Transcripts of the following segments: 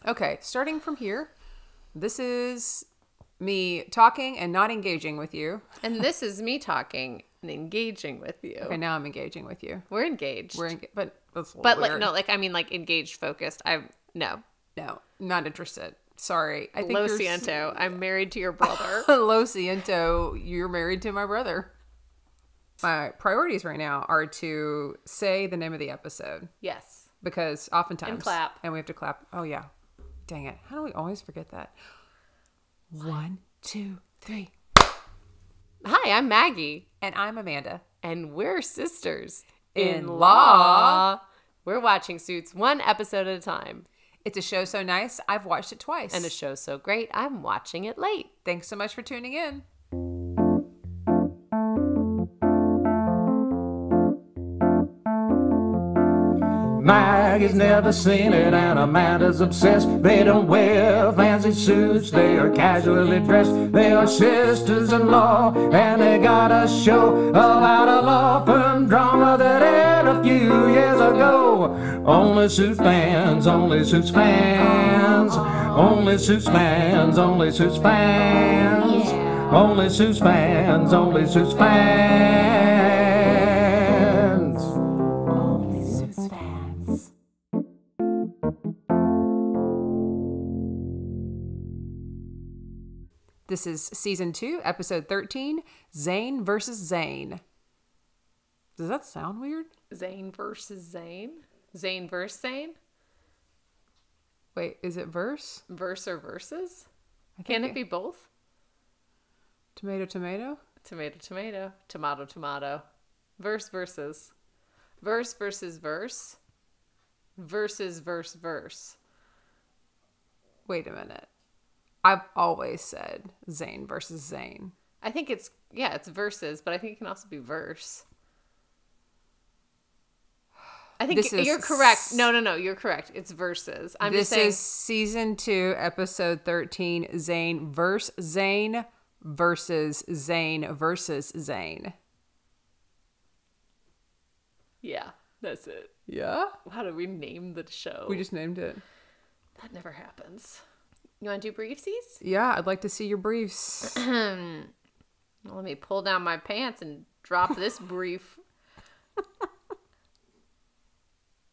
Okay, starting from here, this is me talking and not engaging with you. And this is me talking and engaging with you. Okay, now I'm engaging with you. We're engaged. But that's a little But weird. I mean engaged, focused. No, not interested. Sorry. I think Lo you're siento. I'm married to your brother. Lo siento. You're married to my brother. My priorities right now are to say the name of the episode. Yes. Because oftentimes. And clap. And we have to clap. Oh, yeah. Dang it. How do we always forget that? 1, 2, 3. Hi, I'm Maggie. And I'm Amanda. And we're sisters. In law. We're watching Suits one episode at a time. It's a show so nice, I've watched it twice. And the show's so great, I'm watching it late. Thanks so much for tuning in. Maggie's never seen it and Amanda's obsessed. They don't wear fancy suits, they are casually dressed. They are sisters-in-law and they got a show about a law firm drama that aired a few years ago. Only Suits fans, only Suits fans, only Suits fans, only Suits fans, only Suits fans, only Suits fans. This is season 2, episode 13, Zane versus Zane. Does that sound weird? Zane versus Zane? Zane versus Zane? Wait, is it verse? Verse or verses? Can it be both? Tomato, tomato? Tomato, tomato. Tomato, tomato. Verse versus. Verse versus verse. Versus verse verse. Wait a minute. I've always said Zane versus Zane. I think it's verses, but I think it can also be verse. I think you're correct. No, you're correct. It's verses. This is season 2, episode 13, Zane versus Zane versus Zane versus Zane. Yeah, that's it. Yeah? How do we name the show? We just named it. That never happens. You want to do briefsies? Yeah, I'd like to see your briefs. Well, let me pull down my pants and drop this brief.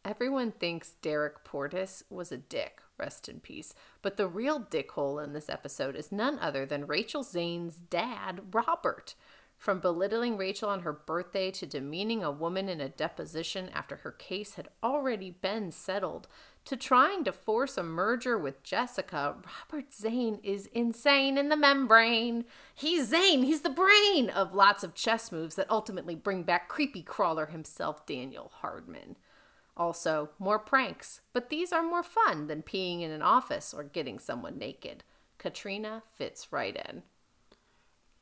Everyone thinks Derek Portis was a dick, rest in peace. But the real dickhole in this episode is none other than Rachel Zane's dad, Robert. From belittling Rachel on her birthday to demeaning a woman in a deposition after her case had already been settled, to trying to force a merger with Jessica, Robert Zane is insane in the membrane. He's Zane, he's the brain of lots of chess moves that ultimately bring back creepy crawler himself, Daniel Hardman. Also, more pranks, but these are more fun than peeing in an office or getting someone naked. Katrina fits right in.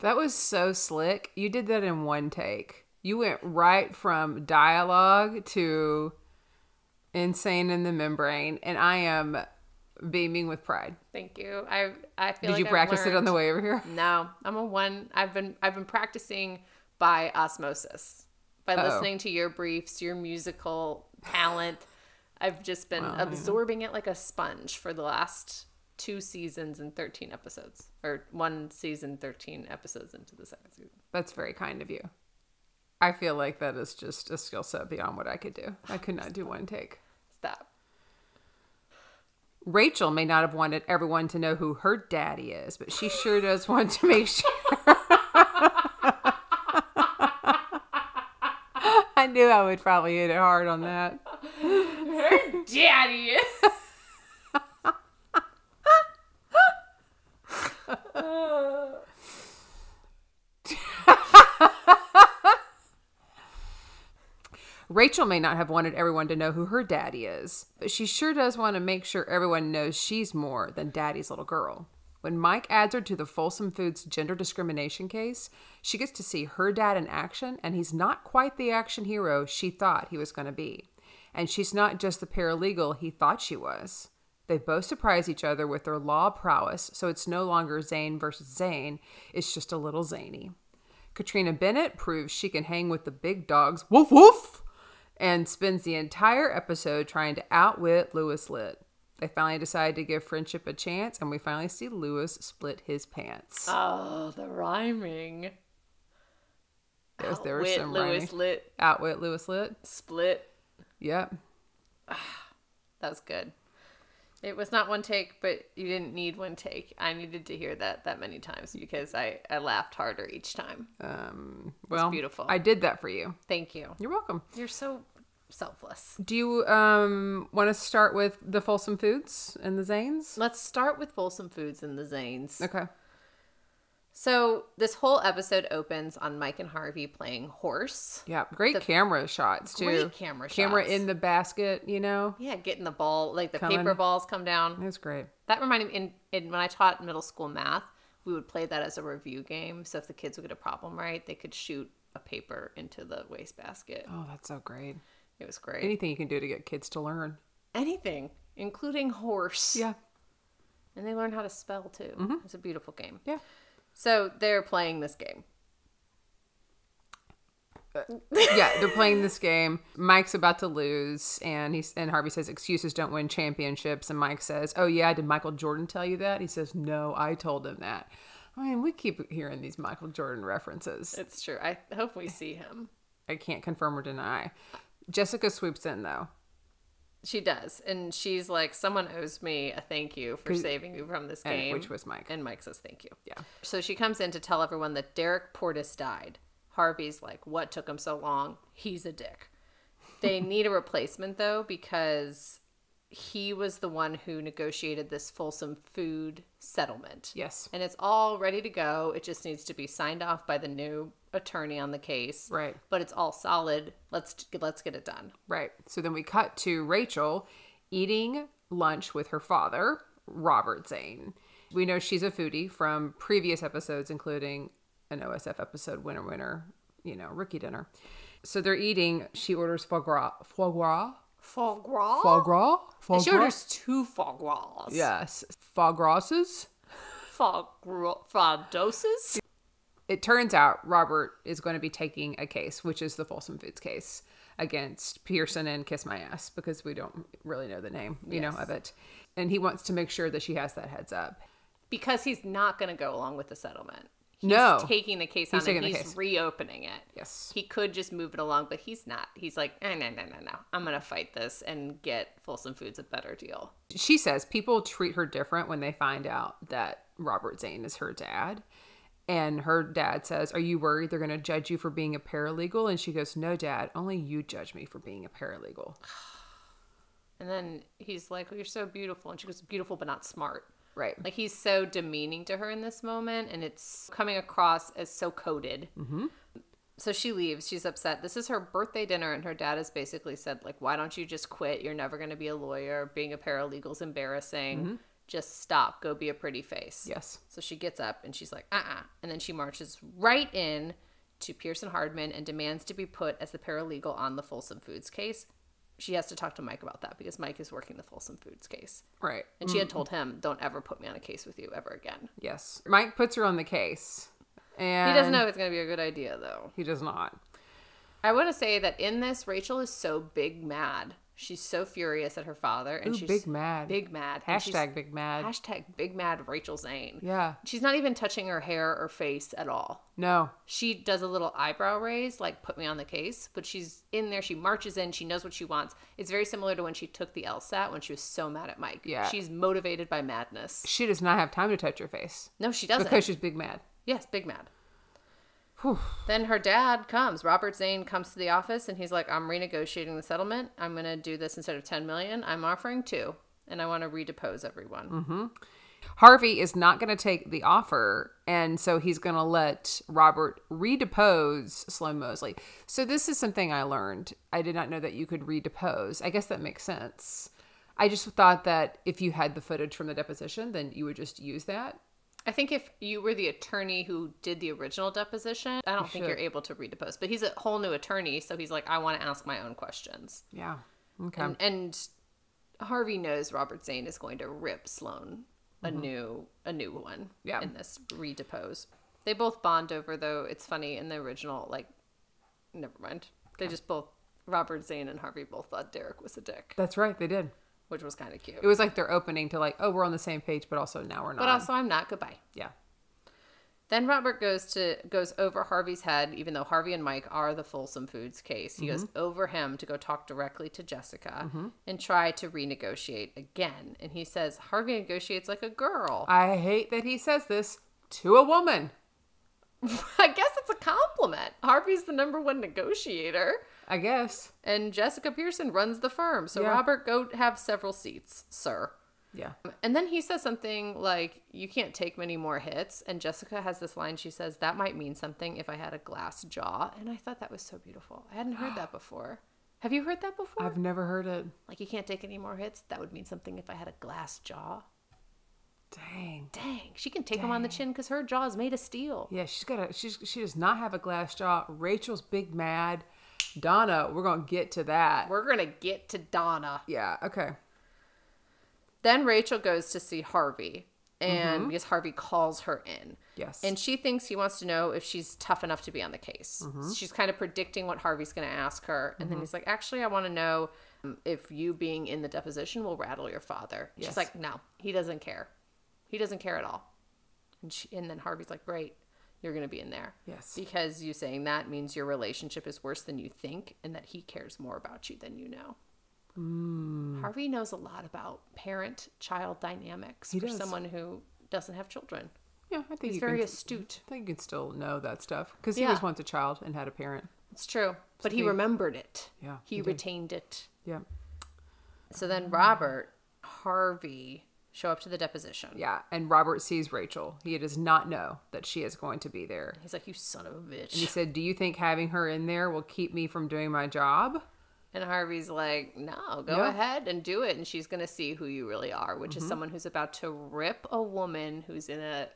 That was so slick. You did that in one take. You went right from dialogue to insane in the membrane, and I am beaming with pride. Thank you. I feel Did you practice it on the way over here? No, I'm a one. I've been practicing by osmosis, by listening to your briefs, your musical talent. I've just been absorbing it like a sponge for the last 2 seasons and 13 episodes, or 1 season, 13 episodes into the second season. That's very kind of you. I feel like that is just a skill set beyond what I could do. I could not do one take. Stop. Rachel may not have wanted everyone to know who her daddy is, but she sure does want to make sure. I knew I would probably hit it hard on that. Her daddy. Rachel may not have wanted everyone to know who her daddy is, but she sure does want to make sure everyone knows she's more than daddy's little girl. When Mike adds her to the Folsom Foods gender discrimination case, she gets to see her dad in action, and he's not quite the action hero she thought he was going to be. And she's not just the paralegal he thought she was. They both surprise each other with their law prowess, so it's no longer Zane versus Zane, it's just a little zany. Katrina Bennett proves she can hang with the big dogs, woof woof, and spends the entire episode trying to outwit Louis Litt. They finally decide to give friendship a chance, and we finally see Lewis split his pants. Oh, the rhyming. There was some Lewis rhyming. lit. Outwit Lewis lit. Split. Yep. That was good. It was not one take, but you didn't need one take. I needed to hear that many times because I laughed harder each time. Well, beautiful. I did that for you. Thank you. You're welcome. You're so selfless. Do you want to start with the Folsom Foods and the Zanes? Let's start with Folsom Foods and the Zanes. Okay. So this whole episode opens on Mike and Harvey playing horse. Yeah, great camera shots too. Great camera Camera shots. in the basket, you know. Yeah, getting the ball, like the Coming. paper balls come down. That's great. That reminded me, when I taught middle school math, we would play that as a review game. So if the kids would get a problem right, they could shoot a paper into the wastebasket. Oh, that's so great. It was great. Anything you can do to get kids to learn. Anything, including horse. Yeah. And they learn how to spell too. Mm-hmm. It's a beautiful game. Yeah. So they're playing this game. Yeah, they're playing this game. Mike's about to lose, and Harvey says excuses don't win championships. And Mike says, "Oh yeah, did Michael Jordan tell you that?" He says, "No, I told him that." I mean, we keep hearing these Michael Jordan references. It's true. I hope we see him. I can't confirm or deny. Jessica swoops in though. She does. And she's like, someone owes me a thank you for saving you from this game. Which was Mike. And Mike says thank you. Yeah. So she comes in to tell everyone that Derek Portis died. Harvey's like, what took him so long? He's a dick. They need a replacement, though, because he was the one who negotiated this Folsom Food settlement. Yes. And it's all ready to go. It just needs to be signed off by the new attorney on the case. Right. But it's all solid. Let's get it done. Right. So then we cut to Rachel eating lunch with her father, Robert Zane. We know she's a foodie from previous episodes, including an OSF episode, Winner, rookie dinner. So they're eating. She orders foie gras. Foie gras? Foie gras? Foie She gras? orders 2 foie gras. Yes. Foie grasses. Foie doses? It turns out Robert is going to be taking a case, which is the Folsom Foods case, against Pearson and Kiss My Ass, because we don't really know the name, of it. And he wants to make sure that she has that heads up. Because he's not going to go along with the settlement. He's taking the case on and he's reopening it. Yes. He could just move it along, but he's not. He's like, no. I'm going to fight this and get Folsom Foods a better deal. She says people treat her different when they find out that Robert Zane is her dad. And her dad says, "Are you worried they're going to judge you for being a paralegal?" And she goes, "No, Dad, only you judge me for being a paralegal." And then he's like, "Well, you're so beautiful." And she goes, "Beautiful, but not smart." Right. Like, he's so demeaning to her in this moment, and it's coming across as so coded. Mm-hmm. So she leaves. She's upset. This is her birthday dinner, and her dad has basically said, like, why don't you just quit? You're never going to be a lawyer. Being a paralegal's embarrassing. Mm-hmm. Just stop. Go be a pretty face. Yes. So she gets up, and she's like, And then she marches right in to Pearson Hardman and demands to be put as the paralegal on the Folsom Foods case. She has to talk to Mike about that because Mike is working the Folsom Foods case. Right. And she had told him, don't ever put me on a case with you ever again. Yes. Mike puts her on the case. And He doesn't know if it's going to be a good idea, though. He does not. I want to say that in this, Rachel is so big mad. She's so furious at her father. And she's big mad. Big mad. Hashtag big mad. Hashtag big mad Rachel Zane. Yeah. She's not even touching her hair or face at all. No. She does a little eyebrow raise, like, put me on the case. But she's in there. She marches in. She knows what she wants. It's very similar to when she took the LSAT when she was so mad at Mike. Yeah. She's motivated by madness. She does not have time to touch her face. No, she doesn't. Because she's big mad. Yes, big mad. Then her dad comes. Robert Zane comes to the office, and he's like, I'm renegotiating the settlement. I'm going to do this instead of $10 million. I'm offering $2 million, and I want to redepose everyone. Mm-hmm. Harvey is not going to take the offer, and so he's going to let Robert redepose Sloan Mosley. So this is something I learned. I did not know that you could redepose. I guess that makes sense. I just thought that if you had the footage from the deposition, then you would just use that. I think if you were the attorney who did the original deposition, I don't think you're able to redepose. But he's a whole new attorney, so he's like, I want to ask my own questions. Yeah. Okay. And Harvey knows Robert Zane is going to rip Sloan a new one in this redepose. They both bond over, though. It's funny, in the original, like, never mind. They just both, Robert Zane and Harvey both thought Derek was a dick. That's right. They did. which was kind of cute. It was like their opening to like, oh, we're on the same page, but also now we're not. But also I'm not. Goodbye. Yeah. Then Robert goes over Harvey's head, even though Harvey and Mike are the Folsom Foods case. He goes over him to go talk directly to Jessica and try to renegotiate again. And he says, Harvey negotiates like a girl. I hate that he says this to a woman. I guess it's a compliment. Harvey's the #1 negotiator. I guess. And Jessica Pearson runs the firm. So Robert, go have several seats, sir. Yeah. And then he says something like, you can't take many more hits. And Jessica has this line. She says, that might mean something if I had a glass jaw. And I thought that was so beautiful. I hadn't heard that before. Have you heard that before? I've never heard it. Like, you can't take any more hits? That would mean something if I had a glass jaw. Dang. She can take him on the chin because her jaw is made of steel. Yeah, she does not have a glass jaw. Rachel's big mad. Donna, we're going to get to that. We're going to get to Donna. Yeah, okay. Then Rachel goes to see Harvey, and because Harvey calls her in. Yes. And she thinks he wants to know if she's tough enough to be on the case. She's kind of predicting what Harvey's going to ask her. And then he's like, actually, I want to know if you being in the deposition will rattle your father. Yes. She's like, no, he doesn't care. He doesn't care at all. And then Harvey's like, great, you're going to be in there. Yes. Because you saying that means your relationship is worse than you think and that he cares more about you than you know. Harvey knows a lot about parent-child dynamics for does. someone who doesn't have children. Yeah, I think He's very astute. I think you can still know that stuff because he was once a child and had a parent. It's true. But he remembered it. Yeah, He retained it. Yeah. So then Robert, Harvey show up to the deposition. Yeah, and Robert sees Rachel. He does not know that she is going to be there. He's like, you son of a bitch. And he said, do you think having her in there will keep me from doing my job? And Harvey's like, no, go ahead and do it. And she's going to see who you really are, which is someone who's about to rip a woman who's in a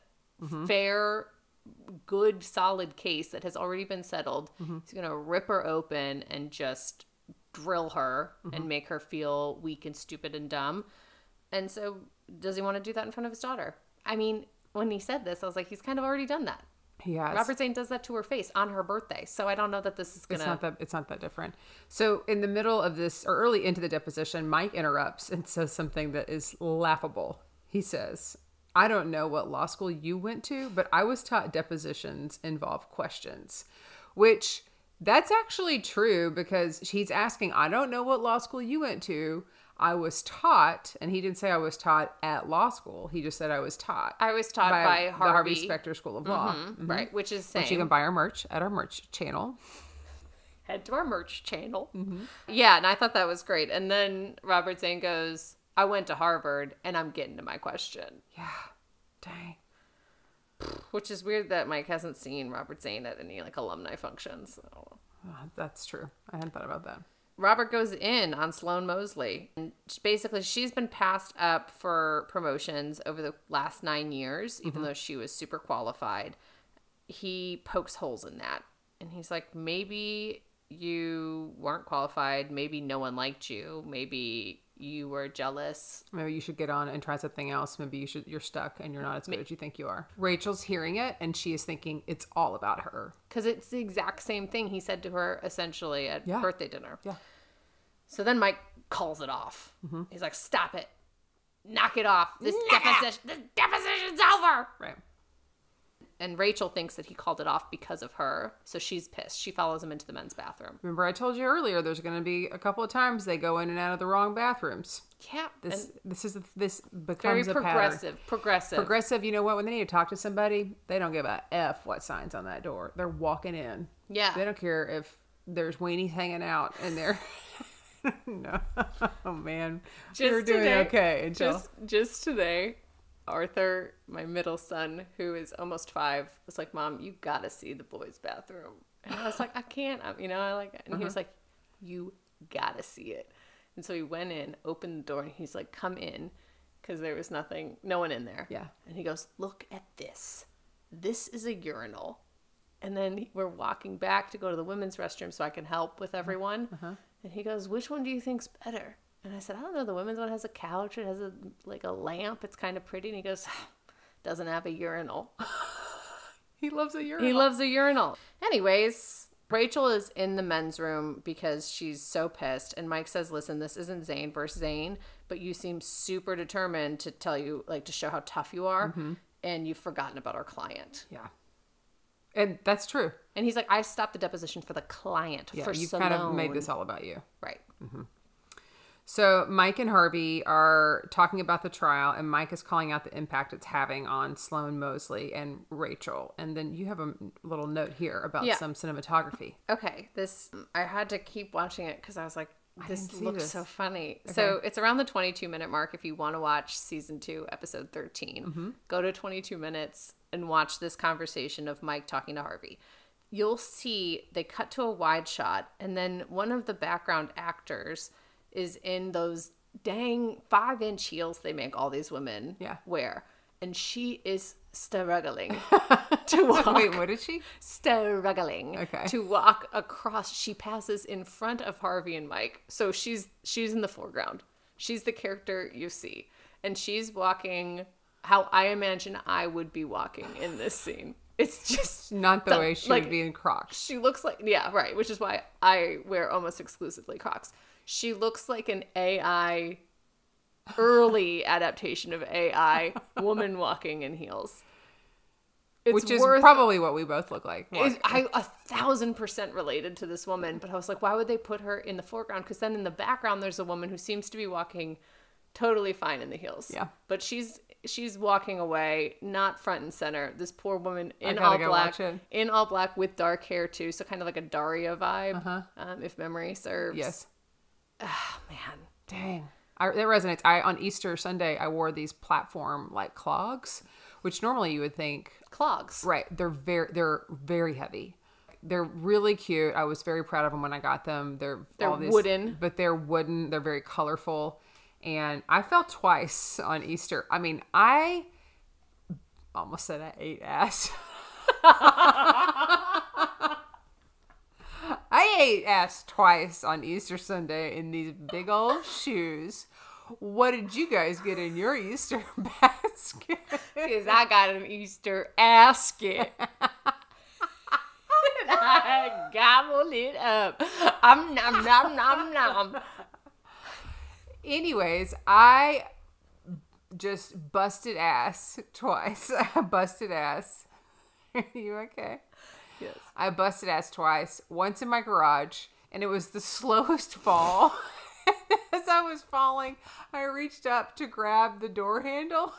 fair, good, solid case that has already been settled. He's going to rip her open and just drill her and make her feel weak and stupid and dumb. And so does he want to do that in front of his daughter? I mean, when he said this, I was like, he's kind of already done that. He has. Robert Zane does that to her face on her birthday. So I don't know that this is going to... It's not that different. So in the middle of this, or early into the deposition, Mike interrupts and says something that is laughable. He says, I don't know what law school you went to, but I was taught depositions involve questions. Which, that's actually true because he's asking, I don't know what law school you went to. I was taught, and he didn't say I was taught at law school. He just said I was taught. I was taught by the Harvey. Harvey Specter School of Law. Right, which is same. Which you can buy our merch at our merch channel. Head to our merch channel. Yeah, and I thought that was great. And then Robert Zane goes, I went to Harvard, and I'm getting to my question. Yeah. Dang. Which is weird that Mike hasn't seen Robert Zane at any like alumni functions. That's true. I hadn't thought about that. Robert goes in on Sloane Mosley. And basically, she's been passed up for promotions over the last 9 years, even though she was super qualified. He pokes holes in that. And he's like, maybe you weren't qualified. Maybe no one liked you. Maybe you were jealous. Maybe you should get on and try something else. Maybe you're stuck and you're not as good as you think you are. Rachel's hearing it and she is thinking it's all about her. Because it's the exact same thing he said to her essentially at birthday dinner. Yeah. So then Mike calls it off. He's like, stop it. Knock it off. This deposition's over. Right. And Rachel thinks that he called it off because of her. So she's pissed. She follows him into the men's bathroom. Remember I told you earlier there's going to be a couple of times they go in and out of the wrong bathrooms. Yeah. This becomes very a progressive. Pattern. Progressive, you know what? When they need to talk to somebody, they don't give a F what signs on that door. They're walking in. Yeah. They don't care if there's weenies hanging out in there. No. Oh, man. You're doing okay. Until... Just today, Arthur, my middle son, who is almost 5, was like, Mom, you got to see the boys' bathroom. And I was like, I can't. He was like, you got to see it. And so he went in, opened the door, and he's like, come in, because there was no one in there. Yeah. And he goes, look at this. This is a urinal. And then we're walking back to go to the women's restroom so I can help with everyone. And he goes, which one do you think's better? And I said, I don't know. The women's one has a couch. It has a lamp. It's kind of pretty. And he goes, doesn't have a urinal. He loves a urinal. He loves a urinal. Anyways, Rachel is in the men's room because she's so pissed. And Mike says, listen, this isn't Zane versus Zane, but you seem super determined to tell you, like, to show how tough you are. And you've forgotten about our client. Yeah. And that's true. And he's like, I stopped the deposition for the client, for you've Salone. kind of made this all about you. Right. So Mike and Harvey are talking about the trial, and Mike is calling out the impact it's having on Sloane Mosley and Rachel. And then you have a little note here about some cinematography. Okay. I had to keep watching it because I was like, this looks so funny. Okay. So it's around the 22-minute mark if you want to watch season 2, episode 13. Go to 22 minutes and watch this conversation of Mike talking to Harvey. You'll see they cut to a wide shot, and then one of the background actors is in those dang 5-inch heels they make all these women wear. And she is struggling to walk. Wait, what is she? Struggling to walk across. She passes in front of Harvey and Mike. So she's in the foreground. She's the character you see. And she's walking how I imagine I would be walking in this scene. It's just not the way she would be in Crocs. She looks like, yeah, right. Which is why I wear almost exclusively Crocs. She looks like an AI, early adaptation of AI, woman walking in heels. Which is probably what we both look like. I 1,000% related to this woman, but I was like, why would they put her in the foreground? Because then in the background, there's a woman who seems to be walking totally fine in the heels. Yeah. But she's walking away, not front and center. This poor woman in all black with dark hair too, so kind of like a Daria vibe, if memory serves. Yes. Oh, man. Dang. That resonates. On Easter Sunday, I wore these platform like clogs, which normally you would think clogs. Right. They're very heavy. They're really cute. I was very proud of them when I got them. They're wooden. But they're wooden. They're very colorful. And I fell twice on Easter. I mean, I almost said I ate ass. I ate ass twice on Easter Sunday in these big old shoes. What did you guys get in your Easter basket? Because I got an Easter basket. And I gobbled it up. Nom, nom, nom, nom. Anyways, I just busted ass twice. I busted ass. Are you okay? Yes. I busted ass twice. Once in my garage, and it was the slowest fall. As I was falling, I reached up to grab the door handle,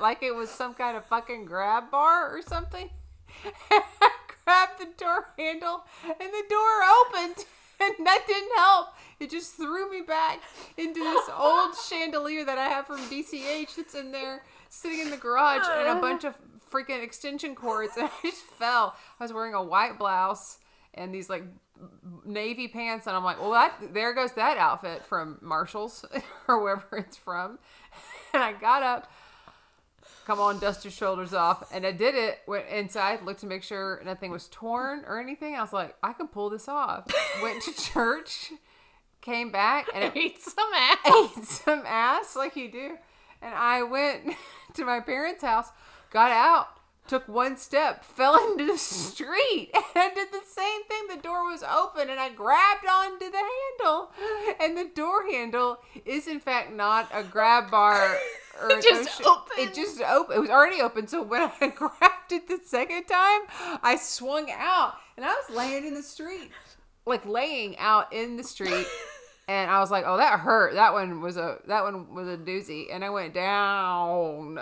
like it was some kind of fucking grab bar or something. And I grabbed the door handle, and the door opened, and that didn't help. It just threw me back into this old chandelier that I have from DCH that's in there, sitting in the garage, and a bunch of freaking extension cords, and I just fell. I was wearing a white blouse and these like navy pants, and I'm like, well, there goes that outfit from Marshall's or wherever it's from. And I got up, come on, dust your shoulders off, and I did it. Went inside, looked to make sure nothing was torn or anything. I was like, I can pull this off. Went to church, came back, and ate some ass like you do. And I went to my parents' house, got out, took one step, fell into the street, and I did the same thing. The door was open, and I grabbed onto the handle. And the door handle is, in fact, not a grab bar. Or It just opened. It just opened. It was already open. So when I grabbed it the second time, I swung out, and I was laying in the street, like laying out in the street. And I was like, "Oh, that hurt. That one was a doozy." And I went down,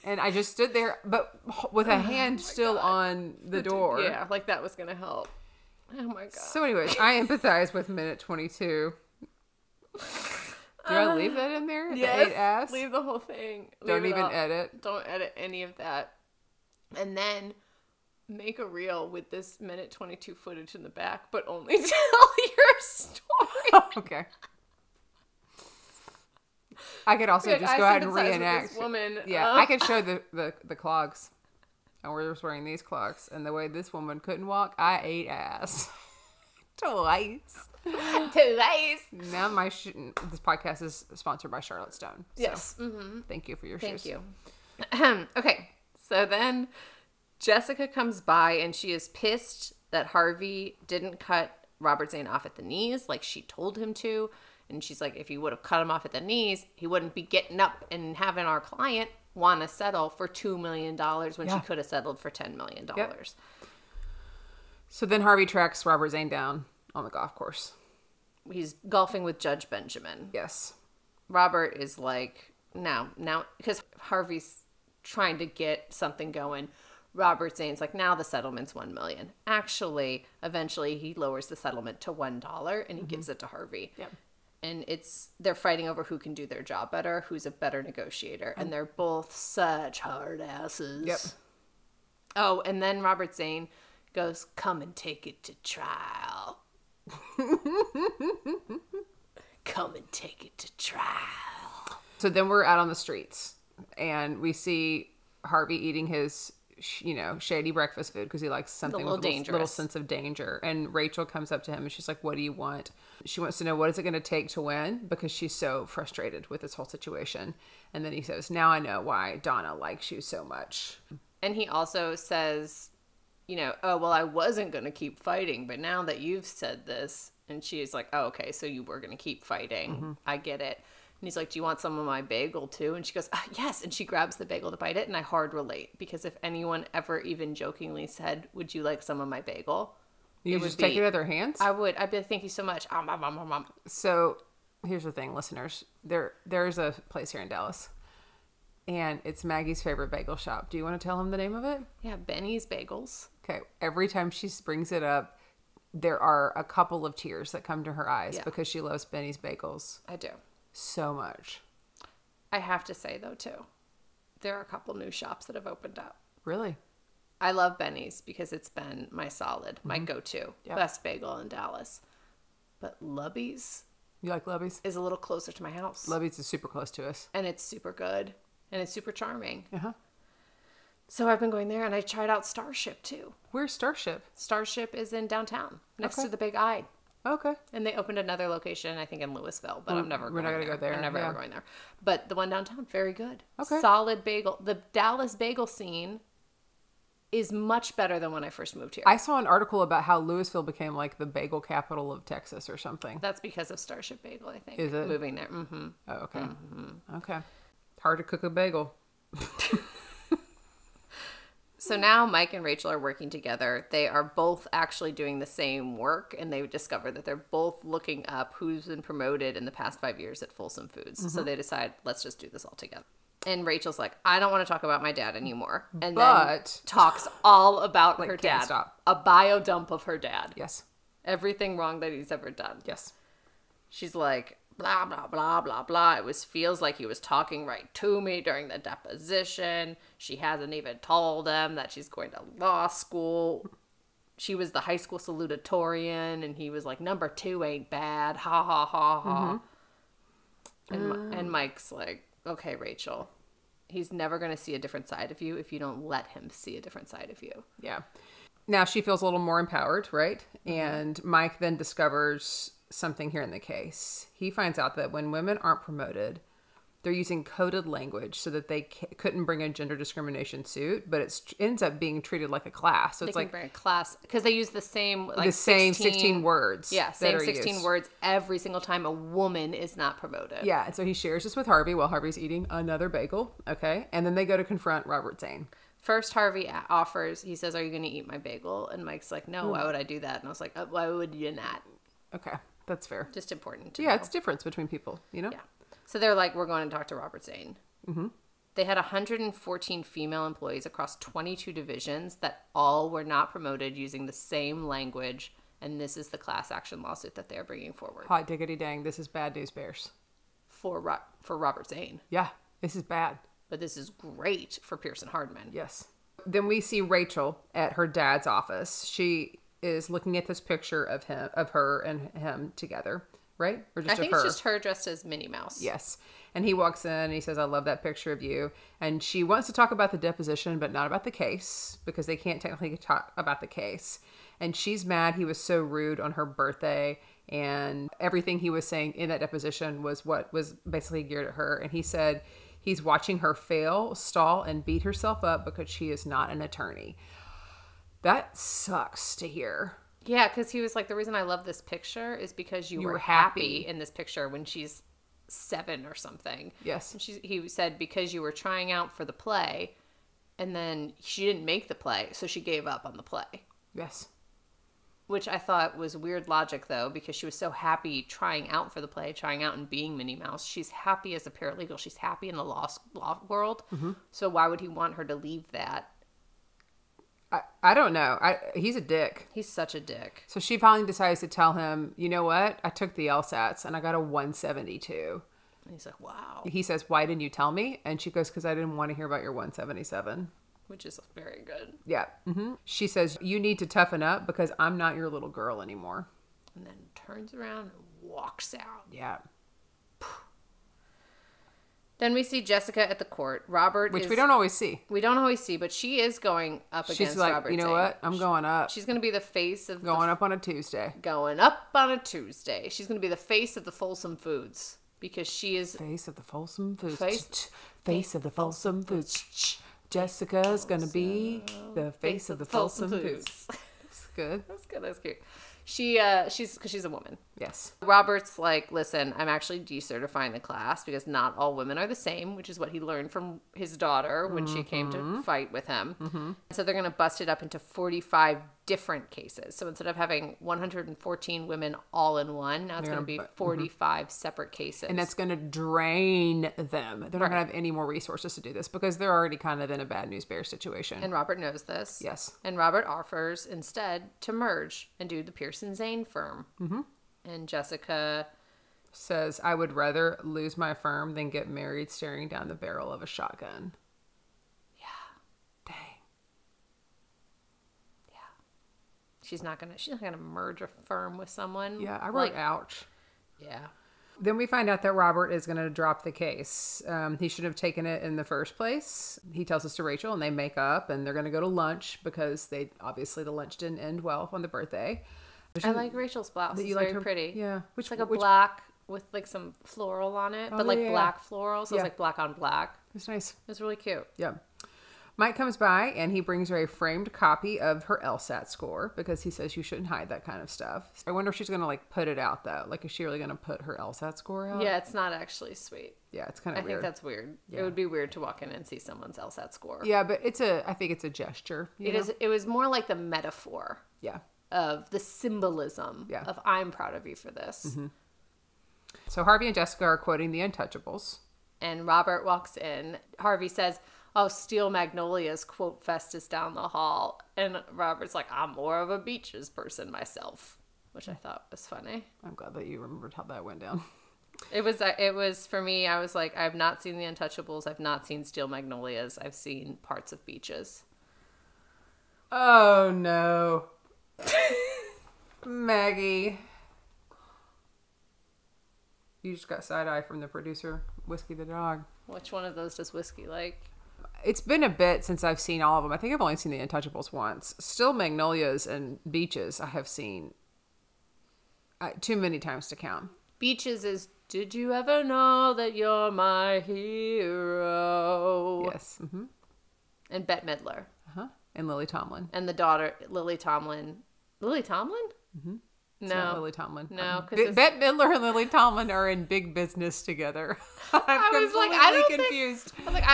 and I just stood there, but with a hand still on the door. Yeah, like that was gonna help. Oh my god. So, anyways, I empathize with minute 22. Do I leave that in there? Yes. The 8 ass? Leave the whole thing. Don't Leave it even all. edit. Don't edit any of that. And then make a reel with this minute 22 footage in the back, but only tell your story. Okay. I could also just go ahead and reenact. This woman. Yeah, I could show the clogs. I was wearing these clogs, and the way this woman couldn't walk, I ate ass. Twice. Now this podcast is sponsored by Charlotte Stone. So Yes. Mm-hmm. Thank you for your Thank shoes. you. Okay, so then Jessica comes by, and she is pissed that Harvey didn't cut Robert Zane off at the knees like she told him to. And she's like, if he would have cut him off at the knees, he wouldn't be getting up and having our client want to settle for $2 million when she could have settled for $10 million. Yep. So then Harvey tracks Robert Zane down on the golf course. He's golfing with Judge Benjamin. Yes. Robert is like, now, because Harvey's trying to get something going. Robert Zane's like, now the settlement's $1 million. Actually, eventually he lowers the settlement to $1 and he gives it to Harvey. Yep. And they're fighting over who can do their job better, who's a better negotiator. And they're both such hard asses. Yep. Oh, and then Robert Zane goes, come and take it to trial. Come and take it to trial. So then we're out on the streets and we see Harvey eating his, shady breakfast food because he likes something with a little sense of danger. And Rachel comes up to him and she's like, what do you want? She wants to know, what is it going to take to win? Because she's so frustrated with this whole situation. And then he says, now I know why Donna likes you so much. And he also says, oh, well, I wasn't going to keep fighting, but now that you've said this, and she's like, oh, okay, so you were going to keep fighting. Mm-hmm. I get it. And he's like, do you want some of my bagel too? And she goes, yes. And she grabs the bagel to bite it. And I hard relate because if anyone ever even jokingly said, would you like some of my bagel? You would just take it out of their hands? I would. I'd be like, thank you so much. So here's the thing, listeners. There's a place here in Dallas. And it's Maggie's favorite bagel shop. Do you want to tell him the name of it? Yeah, Benny's Bagels. Okay. Every time she brings it up, there are a couple of tears that come to her eyes because she loves Benny's Bagels. I do. So much. I have to say, though, too, there are a couple new shops that have opened up. Really? I love Benny's because it's been my go-to. Yep. Best bagel in Dallas. But Lubby's. You like Lubby's? Is a little closer to my house. Lubby's is super close to us. And it's super good. And it's super charming. Uh-huh. So I've been going there, and I tried out Starship, too. Where's Starship? Starship is in downtown, next to the Big I. Okay. And they opened another location, I think, in Louisville, but we're not going to go there. I'm never ever going there. But the one downtown, very good. Okay. Solid bagel. The Dallas bagel scene is much better than when I first moved here. I saw an article about how Louisville became like the bagel capital of Texas or something. That's because of Starship Bagel, I think. Is it? Moving there. Mm-hmm. Oh, okay. Mm-hmm. Okay. Hard to cook a bagel. So now Mike and Rachel are working together. They are both actually doing the same work, and they discover that they're both looking up who's been promoted in the past 5 years at Folsom Foods. Mm-hmm. So they decide, let's just do this all together. And Rachel's like, I don't want to talk about my dad anymore. And then talks all about her dad. Stop. A bio dump of her dad. Yes. Everything wrong that he's ever done. Yes. She's like, blah, blah, blah, blah, blah. Feels like he was talking right to me during the deposition. She hasn't even told him that she's going to law school. She was the high school salutatorian, and he was like, number 2 ain't bad. Ha, ha, ha, ha. Mm-hmm. And Mike's like, okay, Rachel, he's never going to see a different side of you if you don't let him see a different side of you. Yeah. Now she feels a little more empowered, right? Mm-hmm. And Mike then discovers something here in the case. He finds out that when women aren't promoted, they're using coded language so that they couldn't bring a gender discrimination suit, but it ends up being treated like a class. So it's like bring a class because they use the same same 16 words. Yeah, same 16 words every single time a woman is not promoted. Yeah, and so he shares this with Harvey while Harvey's eating another bagel. Okay, and then they go to confront Robert Zane. First, Harvey offers. He says, "Are you going to eat my bagel?" And Mike's like, "No. Why would I do that?" And I was like, "Why would you not?" Okay, that's fair. Just important to know. It's difference between people, you know? Yeah. So they're like, we're going to talk to Robert Zane. Mm-hmm. They had 114 female employees across 22 divisions that all were not promoted using the same language, and this is the class action lawsuit that they're bringing forward. Hot diggity dang, this is bad news bears. For Robert Zane. Yeah, this is bad. But this is great for Pearson Hardman. Yes. Then we see Rachel at her dad's office. She is looking at this picture of her and him together, right? Or just I think it's just her dressed as Minnie Mouse. Yes. And he walks in and he says, I love that picture of you. And she wants to talk about the deposition, but not about the case because they can't technically talk about the case. And she's mad he was so rude on her birthday. And everything he was saying in that deposition was what was basically geared at her. And he said he's watching her fail, stall, and beat herself up because she is not an attorney. That sucks to hear. Yeah, because he was like, the reason I love this picture is because you were happy in this picture when she's 7 or something. Yes. And he said because you were trying out for the play, and then she didn't make the play, so she gave up on the play. Yes. Which I thought was weird logic, though, because she was so happy trying out for the play, trying out and being Minnie Mouse. She's happy as a paralegal. She's happy in the law world. Mm-hmm. So why would he want her to leave that? I don't know. He's a dick. He's such a dick. So she finally decides to tell him, you know what? I took the LSATs and I got a 172. And he's like, wow. He says, why didn't you tell me? And she goes, because I didn't want to hear about your 177. Which is very good. Yeah. Mm-hmm. She says, you need to toughen up because I'm not your little girl anymore. And then turns around and walks out. Yeah. Then we see Jessica at the court. Which we don't always see. We don't always see, but she is going up against She's like, Robert you know Zane. what? I'm going up. She's going to be the face of Going up on a Tuesday. Going up on a Tuesday. She's going to be the face of the Folsom Foods because she is... Face of the Folsom Foods. Face of the Folsom Foods. Jessica's going to be the face of the Folsom Foods. That's good. That's good. That's cute. She's because she's a woman. Yes. Robert's like, listen, I'm actually decertifying the class because not all women are the same, which is what he learned from his daughter when she came to fight with him. Mm-hmm. So they're going to bust it up into 45 different cases. So instead of having 114 women all in one, now it's going to be 45 separate cases. And that's going to drain them. They're not going to have any more resources to do this because they're already kind of in a bad news bear situation. And Robert knows this. Yes. And Robert offers instead to merge and do the Pearson Zane firm. Mm-hmm. And Jessica says, I would rather lose my firm than get married staring down the barrel of a shotgun. Yeah. Dang. Yeah. She's not gonna merge a firm with someone. Yeah, I wrote ouch. Yeah. Then we find out that Robert is going to drop the case. He should have taken it in the first place. He tells us to Rachel and they make up and they're going to go to lunch because obviously the lunch didn't end well on the birthday. I like Rachel's blouse. It's very pretty. Yeah. It's like a black with like some floral on it, but black floral. So it's like black on black. It's nice. It's really cute. Yeah. Mike comes by and he brings her a framed copy of her LSAT score because he says you shouldn't hide that kind of stuff. I wonder if she's going to like put it out though. Like, is she really going to put her LSAT score out? Yeah, it's not actually sweet. Yeah, it's kind of weird. I think that's weird. Yeah. It would be weird to walk in and see someone's LSAT score. Yeah, but I think it's a gesture. It was more like the metaphor. Yeah. Of the symbolism of I'm proud of you for this. Mm-hmm. So Harvey and Jessica are quoting the Untouchables. And Robert walks in. Harvey says, oh, Steel Magnolia's quote fest is down the hall. And Robert's like, I'm more of a beaches person myself, which I thought was funny. I'm glad that you remembered how that went down. It was for me, I was like, I've not seen the Untouchables. I've not seen Steel Magnolias. I've seen parts of beaches. Oh, no. Maggie. You just got side-eye from the producer, Whiskey the dog. Which one of those does Whiskey like? It's been a bit since I've seen all of them. I think I've only seen the Untouchables once. Still Magnolias and Beaches I have seen too many times to count. Beaches is, did you ever know that you're my hero? Yes. Mm-hmm. And Bette Midler. Uh-huh. And Lily Tomlin. And the daughter, Lily Tomlin. Lily Tomlin? Mm-hmm. It's no. not Lily Tomlin. No. Bette Midler and Lily Tomlin are in Big Business together. I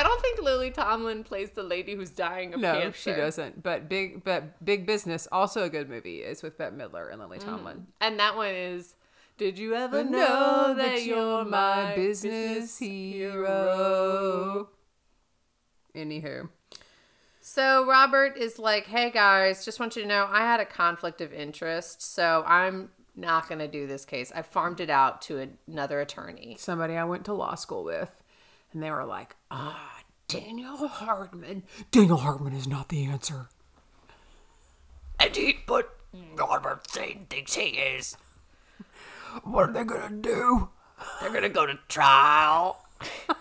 don't think Lily Tomlin plays the lady who's dying of cancer. No, she doesn't. But Big Business, also a good movie, is with Bette Midler and Lily Tomlin. And that one is, did you ever know that you're my business hero? Anywho. So Robert is like, hey guys, just want you to know I had a conflict of interest, so I'm not going to do this case. I farmed it out to another attorney. Somebody I went to law school with. And they were like, Daniel Hardman. Daniel Hardman is not the answer. But Robert Zane thinks he is. What are they going to do? They're going to go to trial.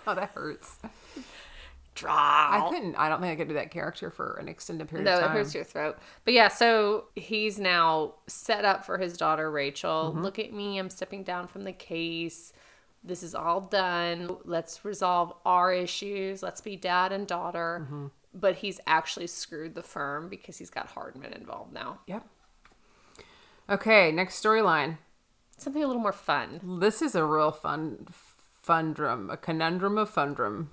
Oh, that hurts. Trial. I don't think I could do that character for an extended period of time. No, it hurts your throat. But yeah, so he's now set up for his daughter, Rachel. Mm-hmm. Look at me. I'm stepping down from the case. This is all done. Let's resolve our issues. Let's be dad and daughter. Mm-hmm. but he's actually screwed the firm because he's got Hardman involved now. Yep. Okay, next storyline. Something a little more fun. This is a real fundrum. A conundrum of fundrum.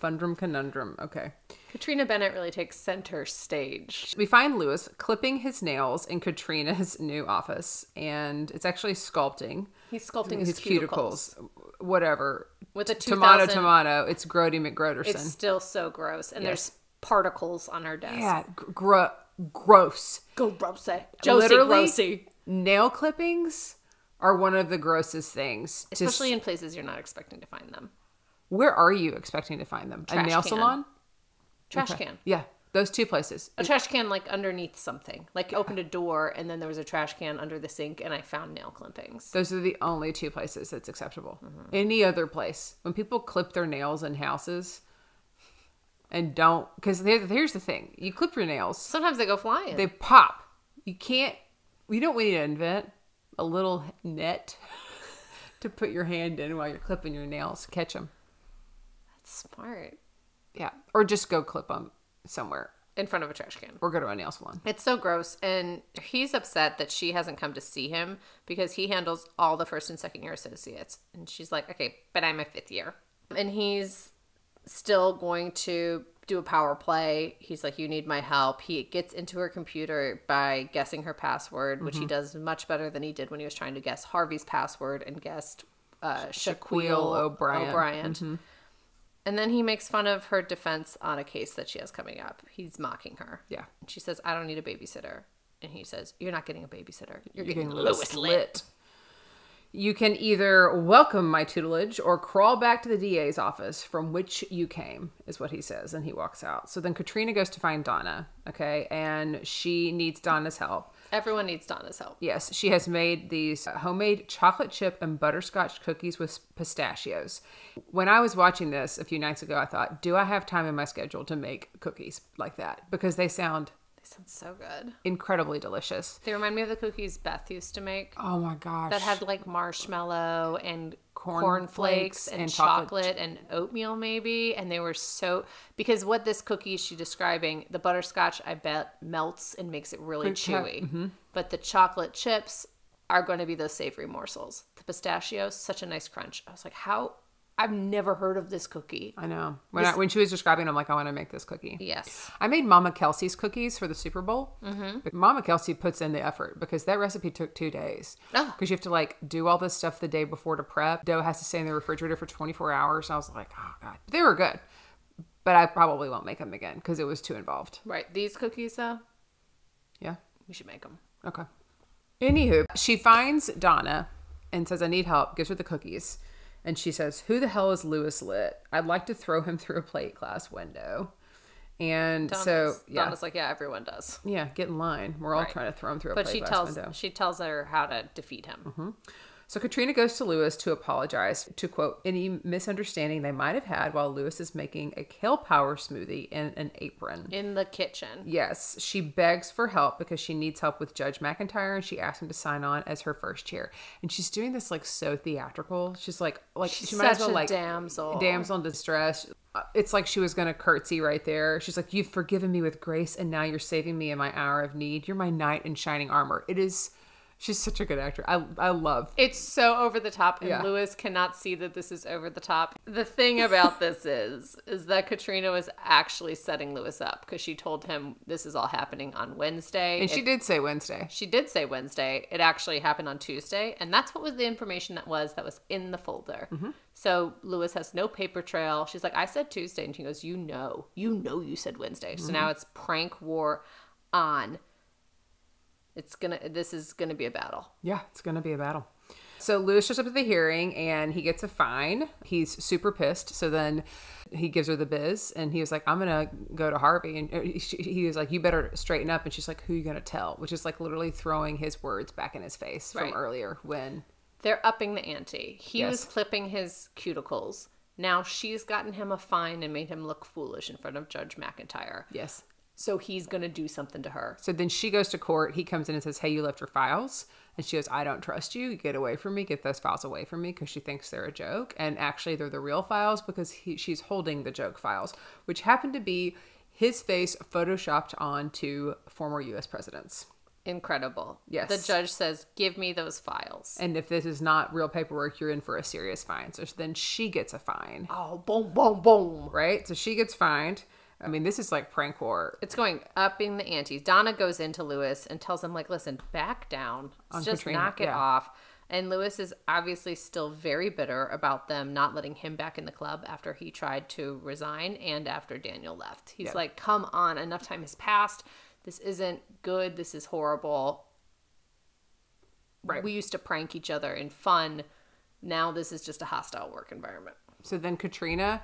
Fundrum conundrum. Okay. Katrina Bennett really takes center stage. We find Lewis clipping his nails in Katrina's new office, and it's actually sculpting. He's sculpting his cuticles. Whatever. With a 2000... Tomato. It's Grody McGroderson. It's still so gross. And there's particles on her desk. Yeah, gross. Gross. Josie Literally, Grossy. Nail clippings are one of the grossest things. Especially in places you're not expecting to find them. Where are you expecting to find them? Trash A nail can. salon? Trash can. Yeah, those two places. A trash can like underneath something. Like you opened a door and then there was a trash can under the sink and I found nail clippings. Those are the only two places that's acceptable. Any other place. When people clip their nails in houses and don't... Because here's the thing. You clip your nails. Sometimes they go flying. They pop. You can't... You don't need to invent a little net to put your hand in while you're clipping your nails. Catch them. That's smart. Yeah. Or just go clip them somewhere. In front of a trash can. Or go to a nail salon. It's so gross. And he's upset that she hasn't come to see him because he handles all the first and second year associates. And she's like, okay, but I'm a fifth year. And he's still going to do a power play. He's like, you need my help. He gets into her computer by guessing her password, which he does much better than he did when he was trying to guess Harvey's password and guessed Shaquille O'Brien. And then he makes fun of her defense on a case that she has coming up. He's mocking her. Yeah. And she says, I don't need a babysitter. And he says, you're not getting a babysitter. You're getting getting Lewis lit. You can either welcome my tutelage or crawl back to the DA's office from which you came, is what he says. And he walks out. So then Katrina goes to find Donna, okay? And she needs Donna's help. Everyone needs Donna's help. Yes, she has made these homemade chocolate chip and butterscotch cookies with pistachios. When I was watching this a few nights ago, I thought, do I have time in my schedule to make cookies like that? Because they sound so good. incredibly delicious. They remind me of the cookies Beth used to make. Oh my gosh. That had like marshmallow and Corn cornflakes flakes and and chocolate and oatmeal maybe. And they were so... Because what this cookie is she describing, the butterscotch, I bet, melts and makes it really chewy. But the chocolate chips are going to be those savory morsels. The pistachios, such a nice crunch. I was like, how... I've never heard of this cookie. I know. When she was describing, I'm like, I want to make this cookie. Yes. I made Mama Kelsey's cookies for the Super Bowl. But Mama Kelsey puts in the effort because that recipe took 2 days. Because you have to like do all this stuff the day before to prep. Dough has to stay in the refrigerator for 24 hours. I was like, oh God. They were good. But I probably won't make them again because it was too involved. Right. These cookies though? Yeah. We should make them. Okay. Anywho, she finds Donna and says, I need help. Gives her the cookies. And she says, who the hell is Lewis Lit? I'd like to throw him through a plate glass window. And Donna's like, yeah, everyone does. Yeah, get in line. We're all trying to throw him through a plate glass window. She tells her how to defeat him. So Katrina goes to Lewis to apologize to, quote, any misunderstanding they might have had while Lewis is making a kale power smoothie in an apron. In the kitchen. Yes. She begs for help because she needs help with Judge McIntyre and she asks him to sign on as her first chair. And she's doing this like so theatrical. She's like she's she might as well such a like damsel in distress. It's like she was going to curtsy right there. She's like, you've forgiven me with grace and now you're saving me in my hour of need. You're my knight in shining armor. She's such a good actor. I love. It's so over the top, and Lewis cannot see that this is over the top. The thing about this is that Katrina was actually setting Lewis up because she told him this is all happening on Wednesday. And she did say Wednesday. She did say Wednesday. It actually happened on Tuesday, and that's what was the information that was in the folder. So Lewis has no paper trail. She's like, I said Tuesday, and she goes, you know you said Wednesday. So now it's prank war on. This is gonna be a battle. Yeah, it's gonna be a battle. So Lewis shows up at the hearing and he gets a fine. He's super pissed. So then he gives her the biz and he was like, I'm gonna go to Harvey. And he was like, you better straighten up. And she's like, who are you gonna tell? Which is like literally throwing his words back in his face from earlier when they're upping the ante. He was clipping his cuticles. Now she's gotten him a fine and made him look foolish in front of Judge McIntyre. Yes. So he's going to do something to her. So then she goes to court. He comes in and says, hey, you left your files. And she goes, I don't trust you. Get away from me. Get those files away from me because she thinks they're a joke. And actually, they're the real files because she's holding the joke files, which happen to be his face photoshopped onto former U.S. presidents. Incredible. Yes. The judge says, give me those files. And if this is not real paperwork, you're in for a serious fine. So then she gets a fine. Oh, boom, boom, boom. Right? So she gets fined. I mean, this is like prank war. It's going up in the antes. Donna goes into Lewis and tells him, like, listen, back down. Just Katrina, knock it yeah. off. And Lewis is obviously still very bitter about them not letting him back in the club after he tried to resign and after Daniel left. He's like, come on, enough time has passed. This isn't good. This is horrible. Right. We used to prank each other in fun. Now this is just a hostile work environment. So then Katrina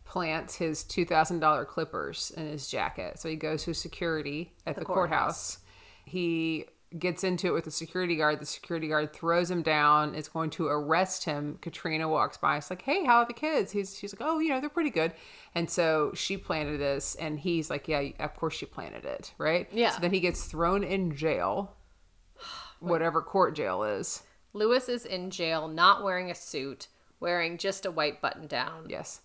plants his $2,000 clippers in his jacket. So he goes to security at the courthouse. He gets into it with the security guard. The security guard throws him down, is going to arrest him. Katrina walks by. It's like, hey, how are the kids? She's like, oh, they're pretty good. And so she planted this, and he's like, yeah, of course she planted it, right? Yeah. So then he gets thrown in jail, whatever court jail is. Lewis is in jail, not wearing a suit, wearing just a white button down. Yes.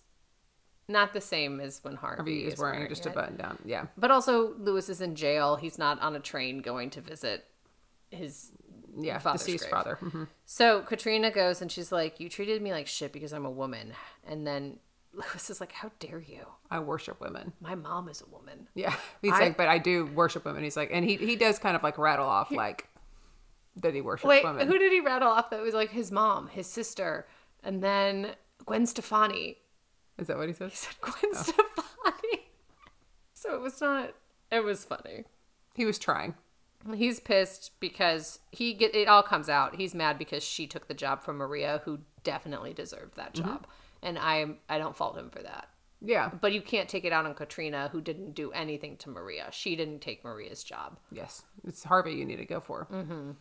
Not the same as when Harvey Is wearing just a it. button down. Yeah. But also, Lewis is in jail. He's not on a train going to visit his father's deceased grave. father. Mm-hmm. So Katrina goes and she's like, you treated me like shit because I'm a woman. And then Lewis is like, how dare you? I worship women. My mom is a woman. Yeah. He's like, but I do worship women. He's like, and he does kind of like rattle off like that he worships women. Who did he rattle off that was like his mom, his sister, and then Gwen Stefani? Is that what he said? He said Gwen Stefani. So it was funny. He was trying. He's pissed because it all comes out. He's mad because she took the job from Maria, who definitely deserved that job. And I don't fault him for that. Yeah. But you can't take it out on Katrina, who didn't do anything to Maria. She didn't take Maria's job. Yes. It's Harvey you need to go for. Mm-hmm.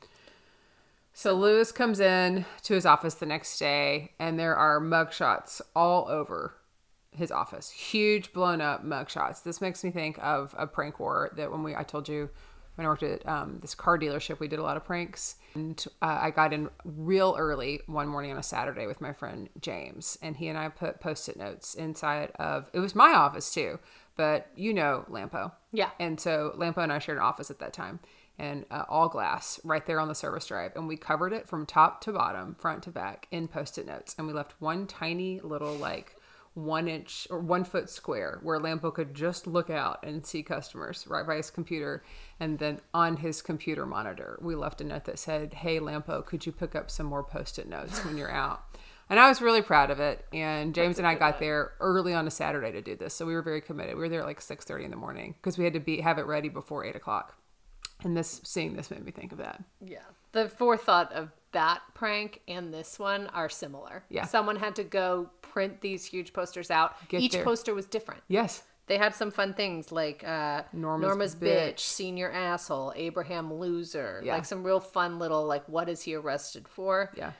So Lewis comes in to his office the next day, and there are mugshots all over his office. Huge blown up mugshots. This makes me think of a prank war that I told you when I worked at this car dealership, we did a lot of pranks. And I got in real early one morning on a Saturday with my friend James. And he and I put Post-it notes inside of, it was my office too, but Lampo. Yeah. And so Lampo and I shared an office at that time. And all glass right there on the service drive. And we covered it from top to bottom, front to back in Post-it notes. And we left one tiny little 1 inch or 1 foot square where Lampo could just look out and see customers right by his computer. And then on his computer monitor, we left a note that said, hey, Lampo, could you pick up some more Post-it notes when you're out? And I was really proud of it. And James and I got there early on a Saturday to do this. So we were very committed. We were there at 6:30 in the morning because we had to have it ready before 8 o'clock. And seeing this made me think of that. Yeah. The forethought of that prank and this one are similar. Yeah. Someone had to go print these huge posters out. Each poster was different. Yes. They had some fun things like Norma's bitch, senior asshole, Abraham loser. Yeah. Some real fun little what is he arrested for? Yeah.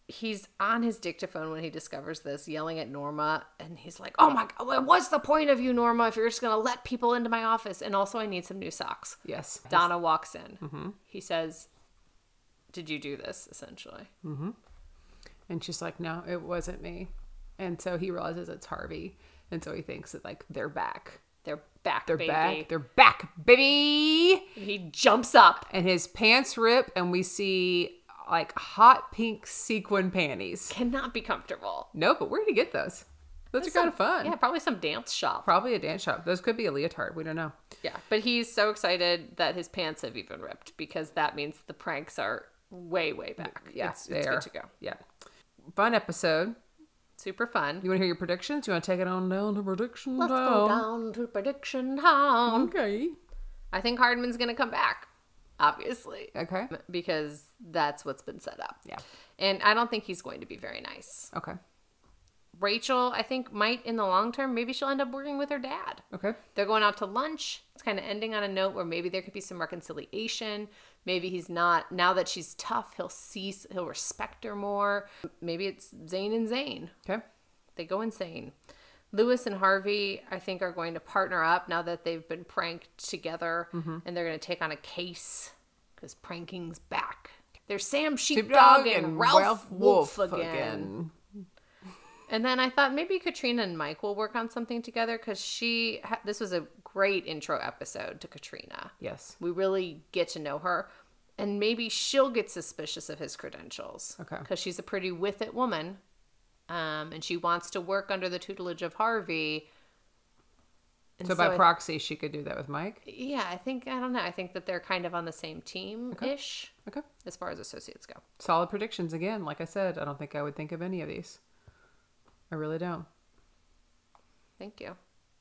He's on his dictaphone when he discovers this, yelling at Norma, and he's like, oh my God, what's the point of you, Norma, if you're just going to let people into my office? And also, I need some new socks. Yes. Donna walks in. Mm-hmm. He says, did you do this, essentially? Mm-hmm. And she's like, no, it wasn't me. And so he realizes it's Harvey. And so he thinks that, they're back. They're back, They're baby. back. They're back, baby. And he jumps up. And his pants rip, and we see hot pink sequin panties. Cannot be comfortable. No, but where did he get those? Those are kind of fun. Yeah, probably some dance shop. Probably a dance shop. Those could be a leotard. We don't know. Yeah, but he's so excited that his pants have even ripped because that means the pranks are way, way back. Yeah, it's good to go. Yeah. Fun episode. Super fun. You want to hear your predictions? You want to take it on down to prediction Let's town? go down to prediction town. Okay. I think Hardman's going to come back, obviously. Okay. Because that's what's been set up. Yeah. And I don't think he's going to be very nice. Okay. Rachel, I think, might in the long term, maybe she'll end up working with her dad. Okay. They're going out to lunch. It's kind of ending on a note where maybe there could be some reconciliation. Maybe he's not, now that she's tough, he'll respect her more. Maybe it's Zane and Zane. Okay. They go insane. Lewis and Harvey, I think, are going to partner up now that they've been pranked together. Mm-hmm. And they're going to take on a case because pranking's back. There's Sam Sheepdog and Ralph Wolf again. And then I thought maybe Katrina and Mike will work on something together because this was a great intro episode to Katrina. Yes. We really get to know her. And maybe she'll get suspicious of his credentials. Okay. Because she's a pretty with it woman. And she wants to work under the tutelage of Harvey. And So by proxy, she could do that with Mike? Yeah, I don't know. I think that they're kind of on the same team-ish. Okay. As far as associates go. Solid predictions again. Like I said, I don't think I would think of any of these. I really don't. Thank you.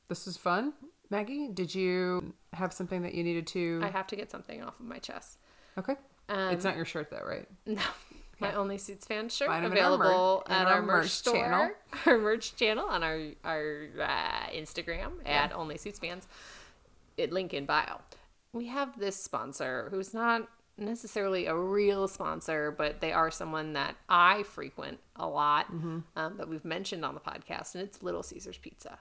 This was fun. Maggie, did you have something that you needed to... I have to get something off of my chest. Okay. It's not your shirt though, right? No. My Only Suits fan shirt Find 'em available in at our our merch store. channel. Our merch channel on our Instagram at Only Suits Fans. Link in bio. We have this sponsor who's not necessarily a real sponsor, but they are someone that I frequent a lot, that we've mentioned on the podcast, and it's Little Caesars Pizza.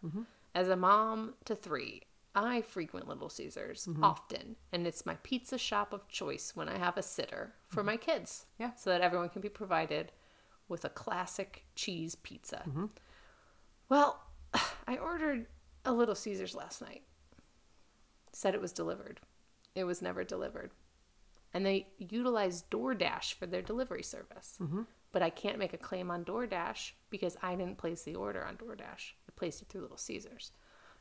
As a mom to 3, I frequent Little Caesars often, and it's my pizza shop of choice when I have a sitter for my kids. Yeah. So that everyone can be provided with a classic cheese pizza. Well, I ordered a Little Caesars last night. Said it was delivered. It was never delivered. And they utilize DoorDash for their delivery service. But I can't make a claim on DoorDash because I didn't place the order on DoorDash. I placed it through Little Caesars.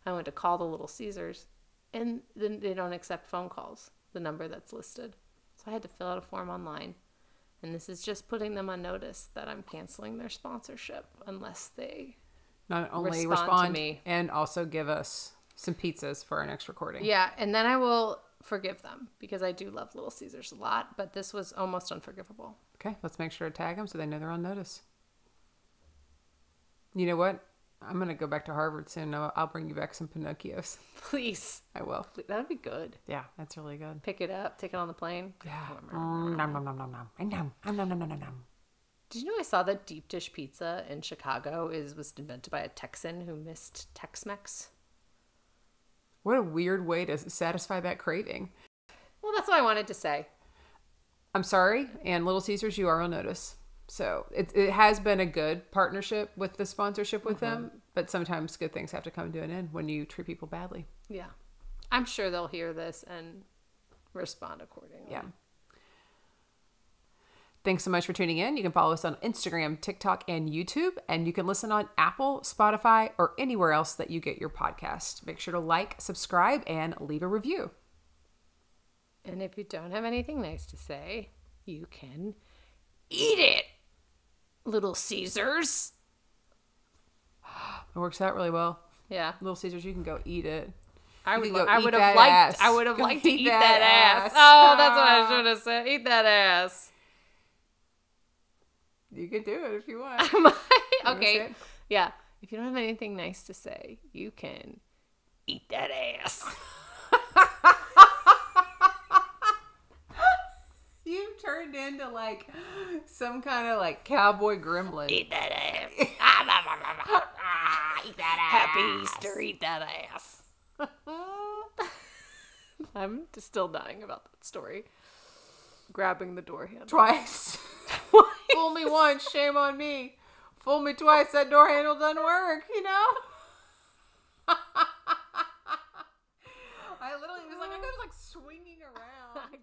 I went to call the Little Caesars, and then they don't accept phone calls, the number that's listed. So I had to fill out a form online. And this is just putting them on notice that I'm canceling their sponsorship unless they Not only respond to respond me. and also give us some pizzas for our next recording. Yeah, and then I will forgive them because I do love Little Caesars a lot, but this was almost unforgivable. Okay, let's make sure to tag them so they know they're on notice. You know what? I'm going to go back to Harvard soon. I'll bring you back some Pinocchios. Please. I will. That would be good. Yeah, that's really good. Pick it up, take it on the plane. Yeah. Nom, nom, nom, nom, nom. Nom, nom, nom, nom, nom, nom. Did you know I saw that deep dish pizza in Chicago was invented by a Texan who missed Tex-Mex? What a weird way to satisfy that craving. Well, that's what I wanted to say. I'm sorry, and Little Caesars, you are on notice. So it has been a good partnership with the sponsorship with them, but sometimes good things have to come to an end when you treat people badly. Yeah. I'm sure they'll hear this and respond accordingly. Yeah. Thanks so much for tuning in. You can follow us on Instagram, TikTok, and YouTube, and you can listen on Apple, Spotify, or anywhere else that you get your podcast. Make sure to like, subscribe, and leave a review. And if you don't have anything nice to say, you can eat it, Little Caesars. It works out really well. Yeah. Little Caesars, you can go eat it. I You would can go eat have that liked ass. I would have Go liked to eat eat that that ass. ass. Oh, that's what I should have said. Eat that ass. You can do it if you want. Okay. wanna say it? Yeah. If you don't have anything nice to say, you can eat that ass. You turned into like some kind of like cowboy gremlin. Eat that ass. Eat that ass. Happy Easter. Eat that ass. I'm just still dying about that story. Grabbing the door handle. Twice. Fool me once, shame on me. Fool me twice, that door handle doesn't work, you know? I literally was like, I was like swinging around.